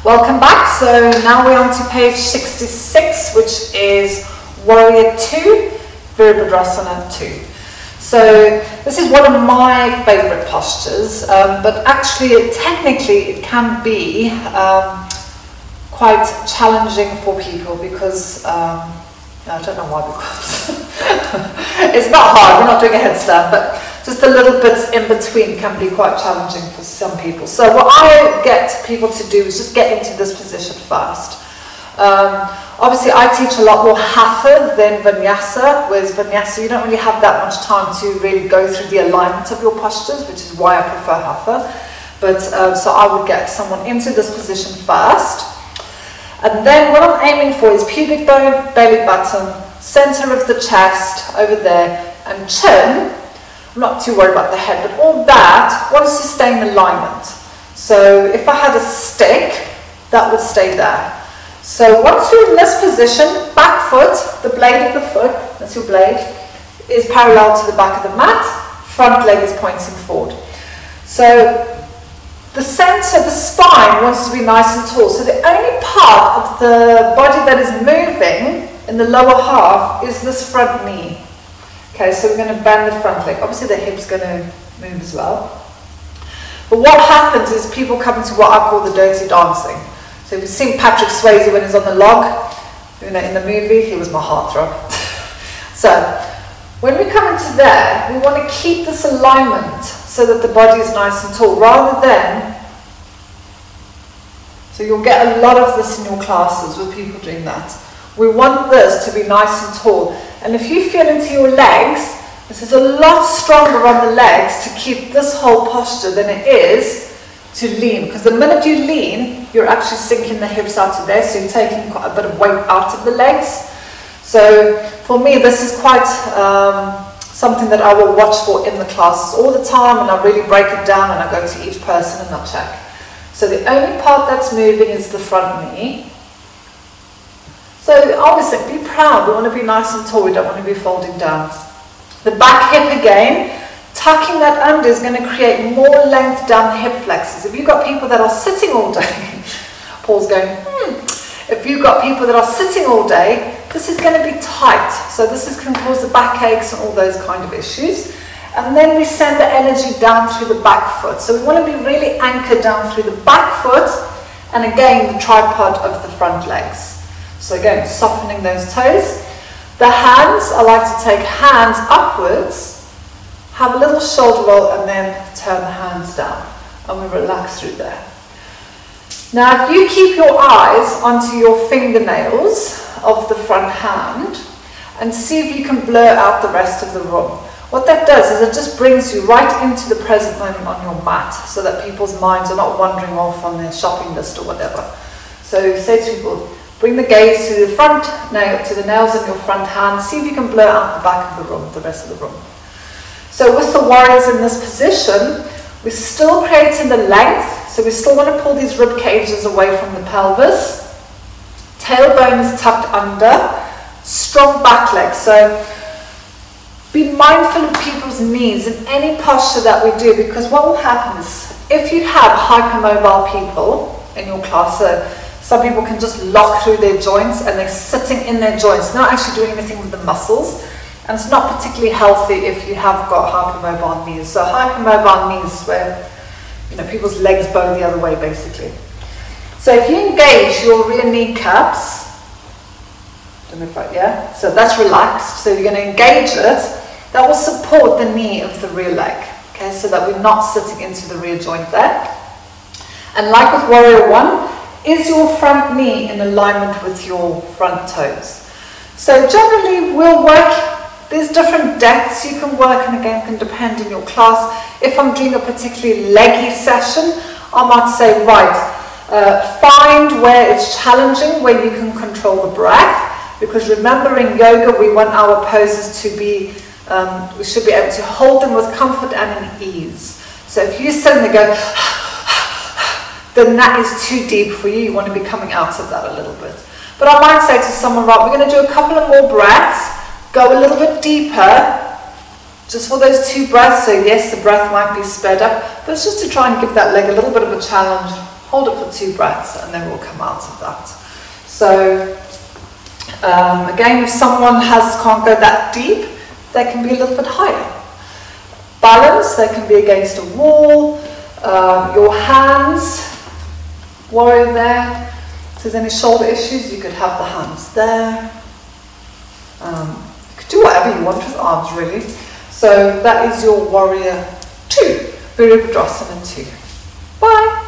Welcome back. So now we're on to page 66, which is Warrior 2, Virabhadrasana 2. So this is one of my favorite postures, but actually technically it can be quite challenging for people because I don't know why, because it's not hard, we're not doing a headstand, but just the little bits in between can be quite challenging for some people. So what I get people to do is just get into this position first. Obviously I teach a lot more Hatha than Vinyasa, whereas Vinyasa you don't really have that much time to really go through the alignment of your postures, which is why I prefer Hatha. But so I would get someone into this position first. And then what I'm aiming for is pubic bone, belly button, center of the chest over there, and chin. I'm not too worried about the head, but all that wants to stay in alignment. So if I had a stick, that would stay there. So once you're in this position, back foot, the blade of the foot, that's your blade, is parallel to the back of the mat, front leg is pointing forward. So the center, the spine wants to be nice and tall. So the only part of the body that is moving in the lower half is this front knee. Okay, so we're going to bend the front leg. Obviously the hip's going to move as well. But what happens is people come into what I call the dirty dancing. So if you've seen Patrick Swayze when he's on the log, you know, in the movie, he was my heartthrob. So when we come into there, we want to keep this alignment so that the body is nice and tall, rather than, so you'll get a lot of this in your classes with people doing that. We want this to be nice and tall. And if you feel into your legs, this is a lot stronger on the legs to keep this whole posture than it is to lean. Because the minute you lean, you're actually sinking the hips out of there, so you're taking quite a bit of weight out of the legs. So for me, this is quite something that I will watch for in the classes all the time, and I really break it down and I go to each person and I check. So the only part that's moving is the front knee. So obviously, be proud. We want to be nice and tall. We don't want to be folding down. The back hip again, tucking that under is going to create more length down the hip flexors. If you've got people that are sitting all day, Paul's going, If you've got people that are sitting all day, this is going to be tight. So this can cause the backaches and all those kind of issues. And then we send the energy down through the back foot. So we want to be really anchored down through the back foot, and again, the tripod of the front legs. So again, softening those toes. The hands, I like to take hands upwards, have a little shoulder roll, and then turn the hands down. And we relax through there. Now, if you keep your eyes onto your fingernails of the front hand, and see if you can blur out the rest of the room. What that does is it just brings you right into the present moment on your mat, so that people's minds are not wandering off on their shopping list or whatever. So say to people, bring the gaze to the front nail, to the nails of your front hand. See if you can blur out the back of the room, the rest of the room. So with the warriors in this position, we're still creating the length. So we still want to pull these rib cages away from the pelvis. Tailbone is tucked under. Strong back leg. So be mindful of people's knees in any posture that we do, because what will happen is if you have hypermobile people in your class, so some people can just lock through their joints and they're sitting in their joints, not actually doing anything with the muscles. And it's not particularly healthy if you have got hypermobile knees. So hypermobile knees is where, you know, people's legs bow the other way, basically. So if you engage your rear kneecaps, don't know if I, yeah? So that's relaxed. So you're going to engage it. That will support the knee of the rear leg. Okay, so that we're not sitting into the rear joint there. And like with Warrior 1, is your front knee in alignment with your front toes? So generally we'll work, there's different depths you can work, and again can depend on your class. If I'm doing a particularly leggy session, I might say, right, find where it's challenging, where you can control the breath, because remember in yoga we want our poses to be, we should be able to hold them with comfort and in ease. So if you suddenly go, then that is too deep for you. You want to be coming out of that a little bit. But I might say to someone, right, we're going to do a couple of more breaths, go a little bit deeper, just for those 2 breaths. So yes, the breath might be sped up, but it's just to try and give that leg a little bit of a challenge Hold it for 2 breaths and then we'll come out of that. So again, if someone can't go that deep, they can be a little bit higher. Balance, they can be against a wall, your hands, warrior there. If there's any shoulder issues, you could have the hands there. You could do whatever you want with arms, really. So that is your warrior 2, Virabhadrasana 2. Bye.